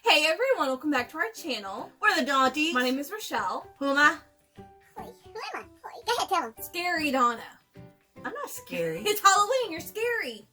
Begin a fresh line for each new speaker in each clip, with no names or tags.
Hey everyone, welcome back to our channel.
We're the Dawnties.
My name is Rochelle.
Who am I?
Who am I? Go ahead, tell them.
Scary Donna.
I'm not scary.
It's Halloween, you're scary.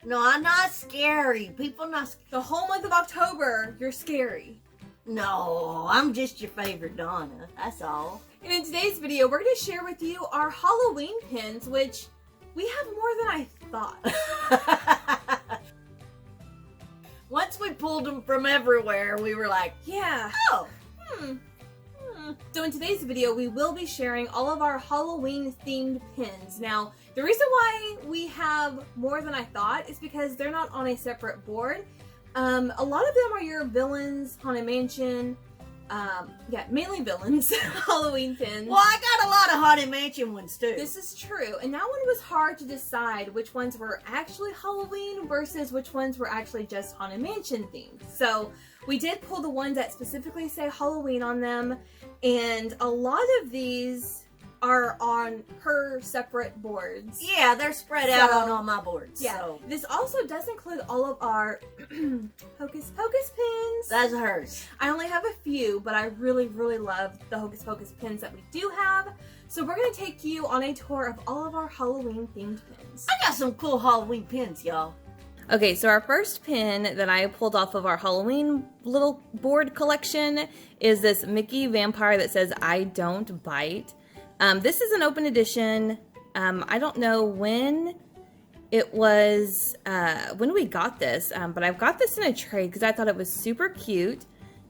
No, I'm not scary. People not.
The whole month of October, you're scary.
No, I'm just your favorite Donna. That's all.
And in today's video, we're going to share with you our Halloween pins, which we have more than I thought.
Once we pulled them from everywhere, we were like,
Yeah.
oh.
So in today's video, we will be sharing all of our Halloween themed pins. Now, the reason why we have more than I thought is because they're not on a separate board. A lot of them are your villains, Haunted Mansion, mainly villains, Halloween pins.
Well, I got a lot of Haunted Mansion ones too.
This is true, and that one was hard to decide which ones were actually Halloween versus which ones were actually just Haunted Mansion themed. So we did pull the ones that specifically say Halloween on them, and a lot of these are on her separate boards.
Yeah, they're spread out on all my boards.
Yeah,
So.
this also does include all of our Hocus Pocus pins.
That's hers.
I only have a few, but I really, really love the Hocus Pocus pins that we do have. So we're going to take you on a tour of all of our Halloween themed pins.
I got some cool Halloween pins, y'all.
Okay, so our first pin that I pulled off of our Halloween little board collection is this Mickey vampire that says, "I don't bite." This is an open edition. I don't know when it was, when we got this, but I've got this in a trade because I thought it was super cute.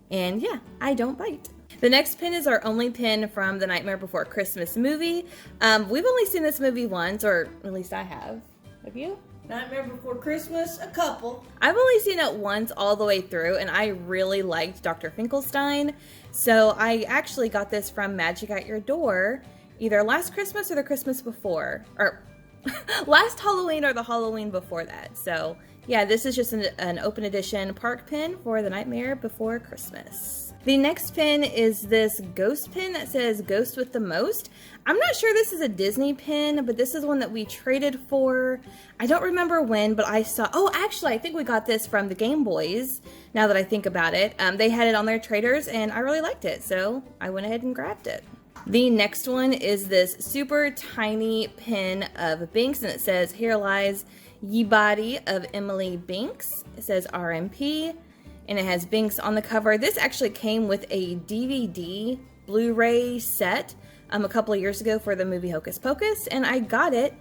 And yeah, I don't bite. The next pin is our only pin from the Nightmare Before Christmas movie. We've only seen this movie once, or at least I have. Have you?
Nightmare Before Christmas, a couple.
I've only seen it once all the way through, and I really liked Dr. Finkelstein. So I actually got this from Magic at Your Door, either last Christmas or the Christmas before, or last Halloween or the Halloween before that. So yeah, this is just an open edition park pin for the Nightmare Before Christmas. The next pin is this ghost pin that says "Ghost with the Most." I'm not sure this is a Disney pin, but this is one that we traded for. I don't remember when, but I saw, oh, actually, I think we got this from the Game Boys, now that I think about it. They had it on their traders, and I really liked it, so I went ahead and grabbed it. The next one is this super tiny pin of Binks, and it says, "Here lies ye body of Emily Binks." It says RMP, and it has Binks on the cover. This actually came with a DVD Blu-ray set a couple of years ago for the movie Hocus Pocus, and I got it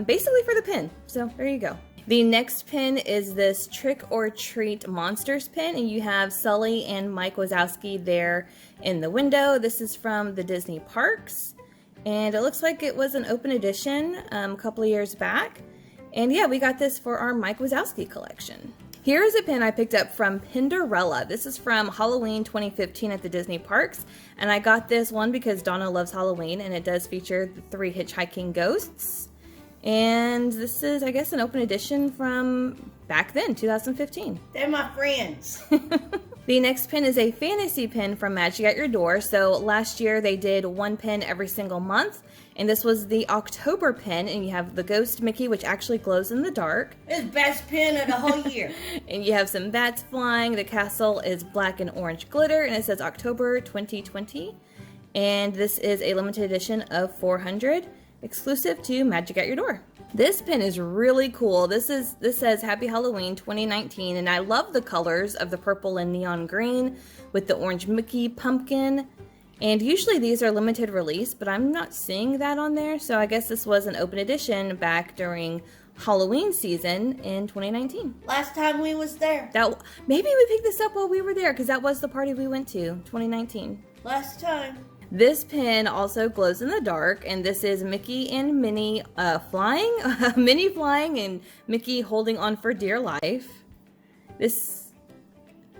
basically for the pin. So there you go. The next pin is this Trick or Treat Monsters pin, and you have Sully and Mike Wazowski there in the window. This is from the Disney parks, and it looks like it was an open edition a couple of years back. And yeah, we got this for our Mike Wazowski collection. Here is a pin I picked up from Pinderella. This is from Halloween 2015 at the Disney parks, and I got this one because Donna loves Halloween, and it does feature the 3 hitchhiking ghosts. And this is, I guess, an open edition from back then, 2015.
They're my friends.
The next pin is a fantasy pin from Magic at Your Door. So last year they did one pin every single month, and this was the October pin, and you have the Ghost Mickey, which actually glows in the dark.
It's best pin of the whole year.
And you have some bats flying. The castle is black and orange glitter, and it says October 2020. And this is a limited edition of 400, exclusive to Magic at Your Door. This pin is really cool. This says Happy Halloween 2019, and I love the colors of the purple and neon green with the orange Mickey pumpkin. And usually these are limited release, but I'm not seeing that on there, so I guess this was an open edition back during Halloween season in 2019.
Last time we was there.
Maybe we picked this up while we were there, because that was the party we went to, 2019.
Last time.
This pin also glows in the dark, and this is Mickey and Minnie flying, Minnie flying, and Mickey holding on for dear life. This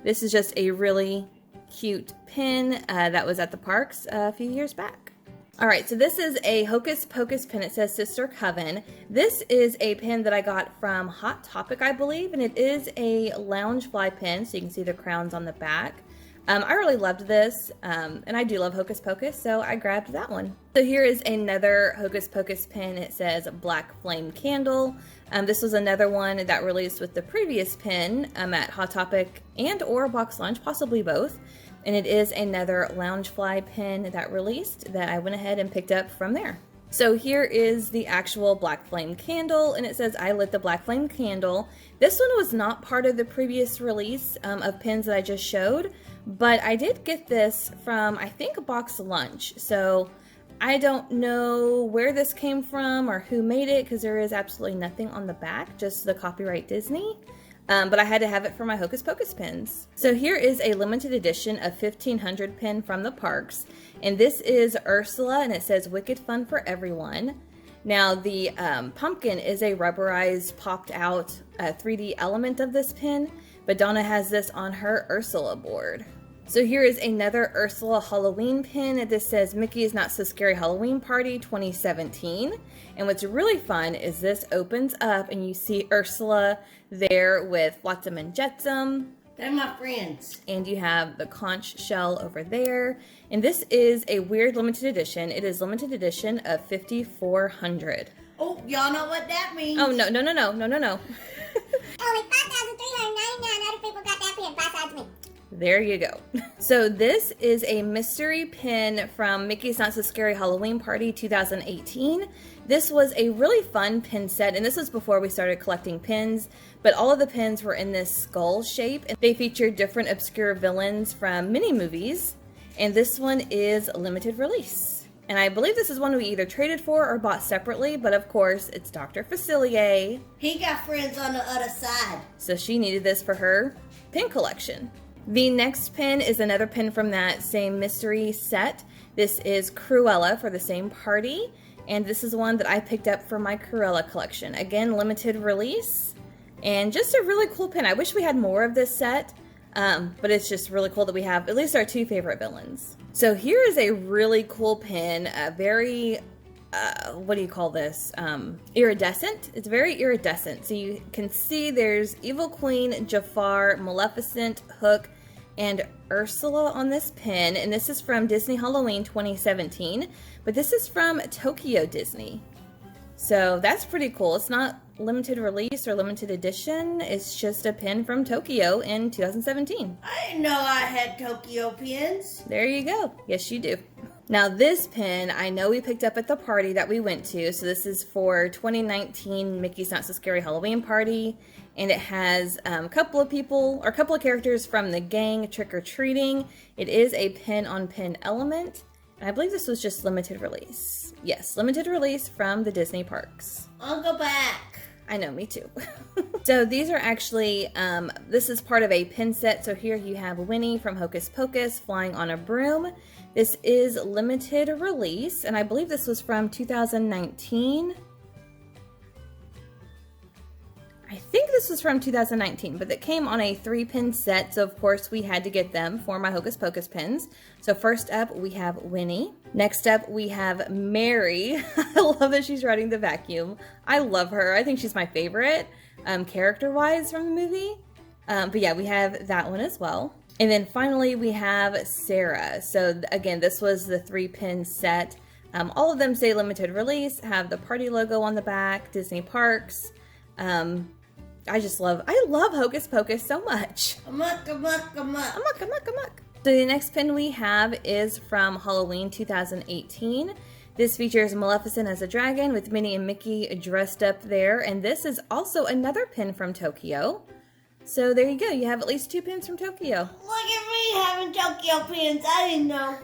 is just a really cute pin that was at the parks a few years back. All right, so this is a Hocus Pocus pin. It says Sister Coven. This is a pin that I got from Hot Topic, I believe, and it is a lounge fly pin, so you can see the crowns on the back. I really loved this, and I do love Hocus Pocus, so I grabbed that one. So here is another Hocus Pocus pin. It says Black Flame Candle. This was another one that released with the previous pin at Hot Topic and or Box Lunch, possibly both. And it is another Loungefly pin that released that I went ahead and picked up from there. So here is the actual Black Flame candle, and it says, I lit the Black Flame candle. This one was not part of the previous release of pins that I just showed, but I did get this from, I think, Box Lunch. So I don't know where this came from or who made it, because there is absolutely nothing on the back, just the copyright Disney. But I had to have it for my Hocus Pocus pins. So here is a limited edition of 1500 pin from the parks. And this is Ursula, and it says Wicked Fun for Everyone. Now the pumpkin is a rubberized, popped out 3D element of this pin, but Donna has this on her Ursula board. So here is another Ursula Halloween pin. This says Mickey's Not So Scary Halloween Party 2017. And what's really fun is this opens up and you see Ursula there with Flotsam and Jetsam.
They're my friends.
And you have the conch shell over there. And this is a weird limited edition. It is limited edition of 5,400.
Oh, y'all know what that means.
Oh, no.
Only 5,399 other people got that pin besides me.
There you go. So this is a mystery pin from Mickey's Not So Scary Halloween Party 2018. This was a really fun pin set, and this was before we started collecting pins, but all of the pins were in this skull shape, and they featured different obscure villains from mini movies, and this one is limited release. And I believe this is one we either traded for or bought separately, but of course, it's Dr. Facilier.
He got friends on the other side.
So she needed this for her pin collection. The next pin is another pin from that same mystery set. This is Cruella for the same party, and this is one that I picked up for my Cruella collection. Again, limited release, and just a really cool pin. I wish we had more of this set, but it's just really cool that we have at least our two favorite villains. So here is a really cool pin, a very what do you call this? Iridescent. It's very iridescent. So you can see there's Evil Queen, Jafar, Maleficent, Hook, and Ursula on this pin. And this is from Disney Halloween 2017, but this is from Tokyo Disney. So that's pretty cool. It's not limited release or limited edition. It's just a pin from Tokyo in 2017.
I didn't know I had Tokyo pins.
There you go. Yes, you do. Now this pin, I know we picked up at the party that we went to. So this is for 2019 Mickey's Not So Scary Halloween Party. And it has a couple of people, or a couple of characters from the gang trick-or-treating. It is a pin-on-pin element. And I believe this was just limited release. Yes, limited release from the Disney parks.
I'll go back.
I know, me too. So these are actually, this is part of a pin set. So here you have Winnie from Hocus Pocus flying on a broom. This is limited release, and I believe this was from 2019. I think this was from 2019, but it came on a 3-pin set, so of course we had to get them for my Hocus Pocus pins. So first up, we have Winnie. Next up, we have Mary. I love that she's riding the vacuum. I love her. I think she's my favorite character-wise from the movie. But yeah, we have that one as well. And then finally, we have Sarah. So again, this was the 3-pin set. All of them say limited release, have the party logo on the back, Disney Parks. I love Hocus Pocus so much.
Amok, amok, amok.
Amok, amok, amok. So the next pin we have is from Halloween 2018. This features Maleficent as a dragon with Minnie and Mickey dressed up there. And this is also another pin from Tokyo. So there you go. You have at least 2 pins from Tokyo.
Look at me having Tokyo pins. I didn't know.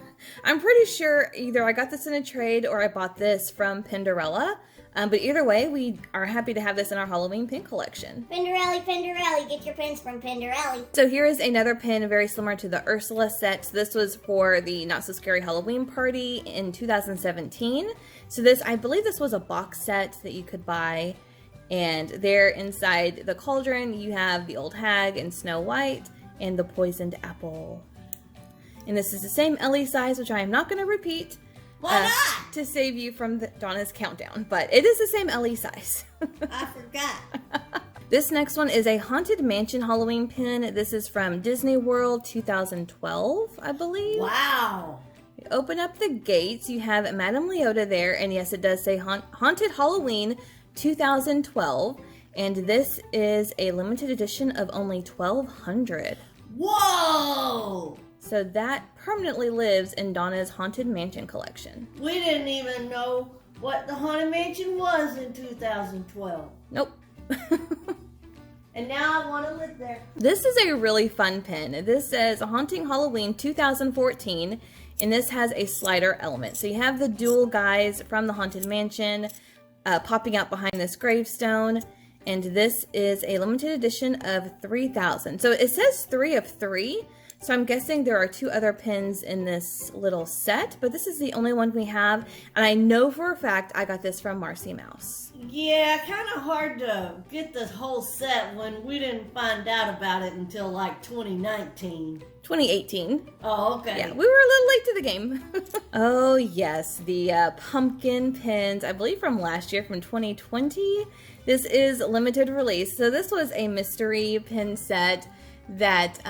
I'm pretty sure either I got this in a trade or I bought this from Pinderella. But either way, we are happy to have this in our Halloween pin collection.
Pinderelli, get your pins from Pinderelli.
So here is another pin very similar to the Ursula set. So this was for the Not So Scary Halloween Party in 2017. So this, I believe this was a box set that you could buy. And there inside the cauldron, you have the old hag and Snow White and the poisoned apple. And this is the same Ellie size, which I am not going to repeat.
Why not?
To save you from Donna's countdown, but it is the same Ellie size.
I forgot.
This next one is a Haunted Mansion Halloween pin. This is from Disney World 2012, I believe.
Wow.
You open up the gates, you have Madame Leota there, and yes, it does say Haunted Halloween 2012. And this is a limited edition of only 1,200.
Whoa!
So that permanently lives in Donna's Haunted Mansion collection.
We didn't even know what the Haunted Mansion was in 2012.
Nope.
And now I want to live there.
This is a really fun pin. This says Haunting Halloween 2014, and this has a slider element. So you have the dual guys from the Haunted Mansion popping out behind this gravestone, and this is a limited edition of 3,000. So it says 3 of 3, so I'm guessing there are 2 other pins in this little set, but this is the only one we have, and I know for a fact I got this from Marcy Mouse.
Yeah, kind of hard to get this whole set when we didn't find out about it until like 2019.
2018.
Oh, okay.
Yeah, we were a little late to the game. Oh, yes, the pumpkin pins, I believe from last year, from 2020. This is limited release. So this was a mystery pin set that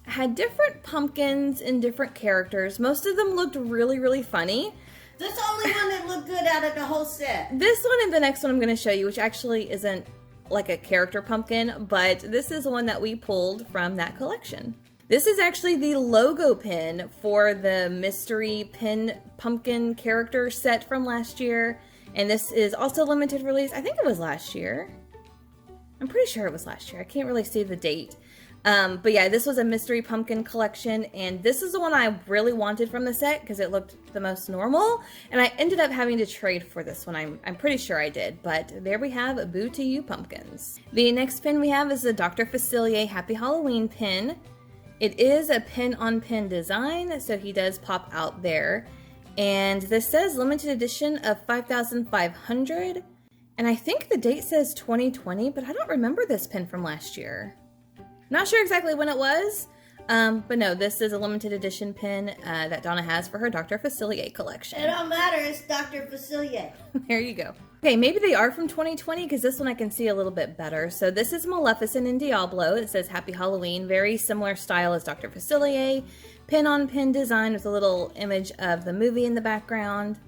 had different pumpkins and different characters. Most of them looked really, really funny.
This only one that looked good out of the whole set.
This one and the next one I'm going to show you, which actually isn't like a character pumpkin, but this is one that we pulled from that collection. This is actually the logo pin for the mystery pin pumpkin character set from last year. And this is also limited release. I think it was last year. I'm pretty sure it was last year. I can't really see the date. But yeah, this was a mystery pumpkin collection, and this is the one I really wanted from the set because it looked the most normal, and I ended up having to trade for this one. I'm pretty sure I did, but there we have Boo to You Pumpkins. The next pin we have is the Dr. Facilier Happy Halloween pin. It is a pin-on-pin design, so he does pop out there, and this says limited edition of 5,500, and I think the date says 2020, but I don't remember this pin from last year. Not sure exactly when it was, but no, this is a limited edition pin that Donna has for her Dr. Facilier collection.
It don't matter, it's Dr. Facilier.
There you go. Okay, maybe they are from 2020 because this one I can see a little bit better. So this is Maleficent in Diablo. It says Happy Halloween. Very similar style as Dr. Facilier. Pin-on-pin design with a little image of the movie in the background.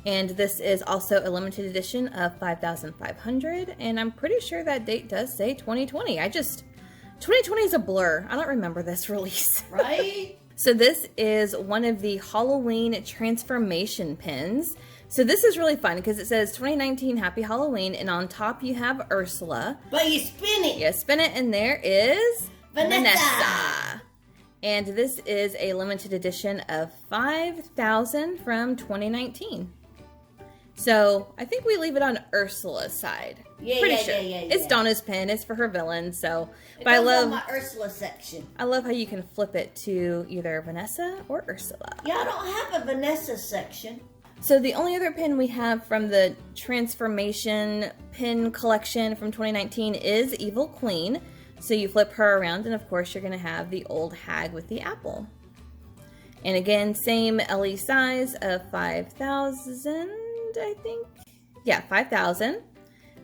And this is also a limited edition of 5,500. And I'm pretty sure that date does say 2020. 2020 is a blur. I don't remember this release.
Right?
So this is one of the Halloween transformation pins. So this is really fun because it says 2019 Happy Halloween, and on top you have Ursula.
But you spin it.
You spin it, and there is
Vanessa.
And this is a limited edition of 5,000 from 2019. So I think we leave it on Ursula's side.
Yeah,
Pretty
yeah,
sure.
yeah.
It's Donna's pin. It's for her villain. So,
It
but I
goes
love
on my Ursula section.
how you can flip it to either Vanessa or Ursula.
Yeah, I don't have a Vanessa section.
So the only other pin we have from the transformation pin collection from 2019 is Evil Queen. So you flip her around, and of course you're going to have the old hag with the apple. And again, same LE size of 5,000, I think. Yeah, 5,000.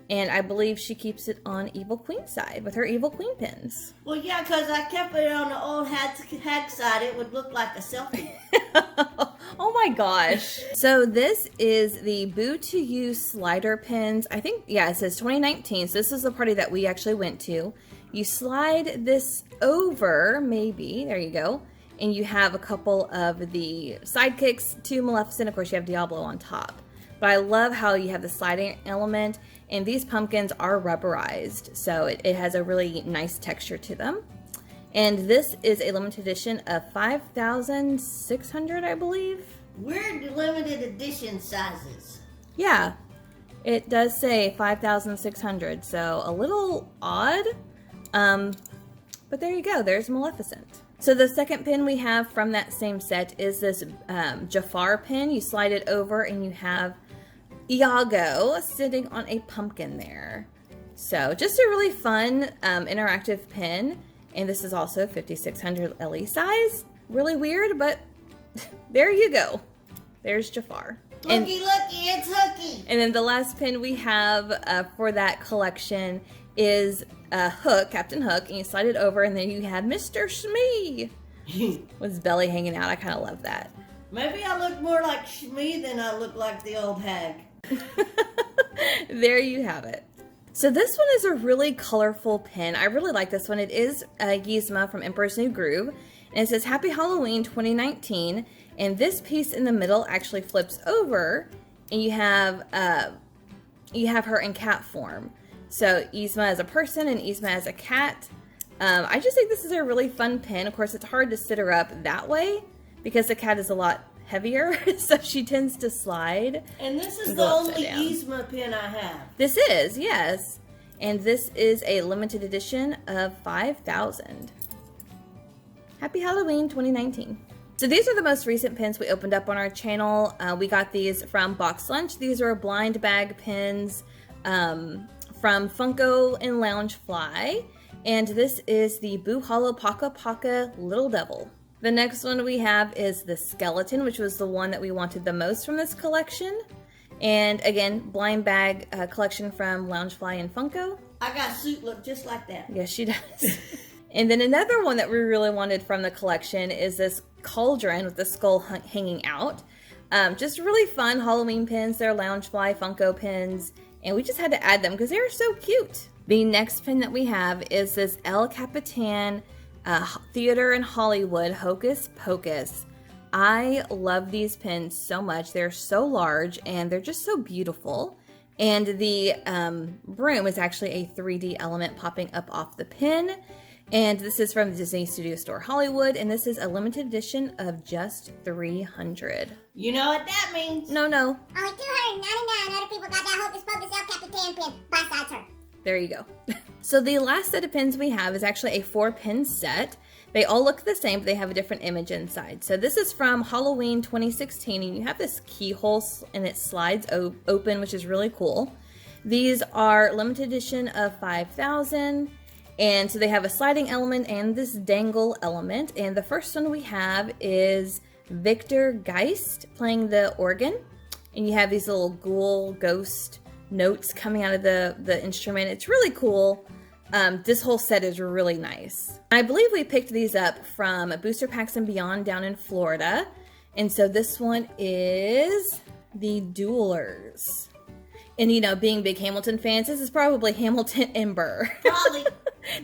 And I believe she keeps it on Evil Queen side with her Evil Queen pins.
Well, yeah, because I kept it on the old hag side. It would look like a selfie.
Oh my gosh. So this is the Boo to You slider pins. I think, yeah, it says 2019. So this is the party that we actually went to. You slide this over, maybe, there you go. And you have a couple of the sidekicks to Maleficent. Of course, you have Diablo on top. But I love how you have the sliding element, and these pumpkins are rubberized, so it has a really nice texture to them. And this is a limited edition of 5,600, I believe.
Weird limited edition sizes.
Yeah, it does say 5,600, so a little odd. But there you go, there's Maleficent. So the second pin we have from that same set is this Jafar pin. You slide it over and you have Iago sitting on a pumpkin there. So just a really fun interactive pin. And this is also 5,600 LE size. Really weird, but there you go. There's Jafar.
Looky, it's Hooky.
And then the last pin we have for that collection is Hook, Captain Hook, and you slide it over, and then you have Mr. Smee with his belly hanging out. I kind of love that.
Maybe I look more like Shmee than I look like the old hag.
There you have it. So this one is a really colorful pin. I really like this one. It is Yzma from Emperor's New Groove. And it says, Happy Halloween 2019. And this piece in the middle actually flips over. And you have her in cat form. So Yzma as a person and Yzma as a cat. I just think this is a really fun pin. Of course, it's hard to sit her up that way because the cat is a lot heavier, so she tends to slide.
And this is the only Yzma pin I have.
This is, yes. And this is a limited edition of 5,000. Happy Halloween 2019. So these are the most recent pins we opened up on our channel. We got these from Box Lunch. These are blind bag pins from Funko and Loungefly. And this is the Boo Hollow Paka Paka Little Devil. The next one we have is the skeleton, which was the one that we wanted the most from this collection. And again, blind bag collection from Loungefly and Funko.
I got a suit look just like that.
Yes, she does. And then another one that we really wanted from the collection is this cauldron with the skull hanging out. Just really fun Halloween pins. They're Loungefly Funko pins. And we just had to add them because they were so cute. The next pin that we have is this El Capitan Theater in Hollywood Hocus Pocus. I love these pins so much. They're so large and they're just so beautiful. And the broom is actually a 3D element popping up off the pin. And this is from Disney Studio Store Hollywood. And this is a limited edition of just 300.
You know what that means?
No.
Only 299 other people got that Hocus Pocus El Capitan pin besides her.
There you go. So the last set of pins we have is actually a 4-pin set. They all look the same, but they have a different image inside. So this is from Halloween 2016, and you have this keyhole, and it slides open, which is really cool. These are limited edition of 5,000, and so they have a sliding element and this dangle element. And the first one we have is Victor Geist playing the organ, and you have these little ghoul ghost notes coming out of the instrument. It's really cool. This whole set is really nice. I believe we picked these up from Booster Packs and Beyond down in Florida. And so this one is the Duelers. And you know, being big Hamilton fans, this is probably Hamilton and Burr.
Probably.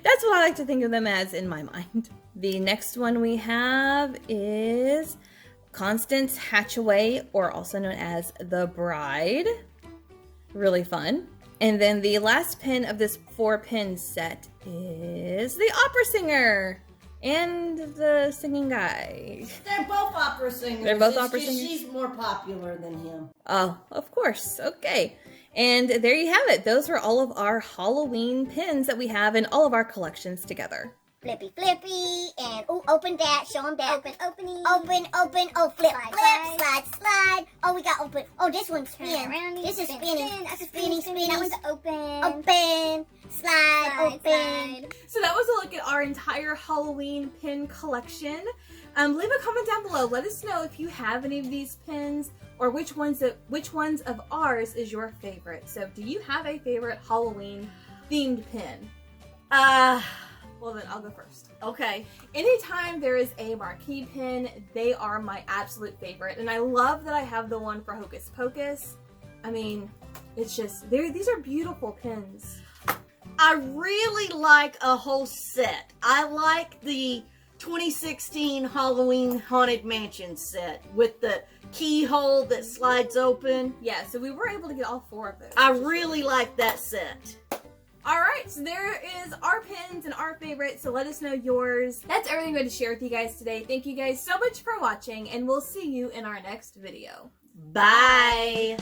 That's what I like to think of them as in my mind. The next one we have is Constance Hatchaway, or also known as the Bride. Really fun. And then the last pin of this 4-pin set is the opera singer and the singing guy.
They're both opera singers.
They're both opera singers?
She's more popular than him.
Oh, of course. Okay. And there you have it. Those are all of our Halloween pins that we have in all of our collections together.
Flippy, and open that, show them that. Open, oh, flip, slide. Oh, we got open. Oh, this one's spin. This is spinning. That's a spinning. That one's open, slide, open.
So that was a look at our entire Halloween pin collection. Leave a comment down below. Let us know if you have any of these pins or which ones of ours is your favorite. So do you have a favorite Halloween themed pin? Well, then I'll go first.
Okay.
Anytime there is a marquee pin, they are my absolute favorite. And I love that I have the one for Hocus Pocus. I mean, it's just, these are beautiful pins.
I really like a whole set. I like the 2016 Halloween Haunted Mansion set with the keyhole that slides open.
Yeah, so we were able to get all 4 of those.
I really like that set.
Alright, so there is our pins and our favorites, so let us know yours. That's everything we had to share with you guys today. Thank you guys so much for watching, and we'll see you in our next video.
Bye!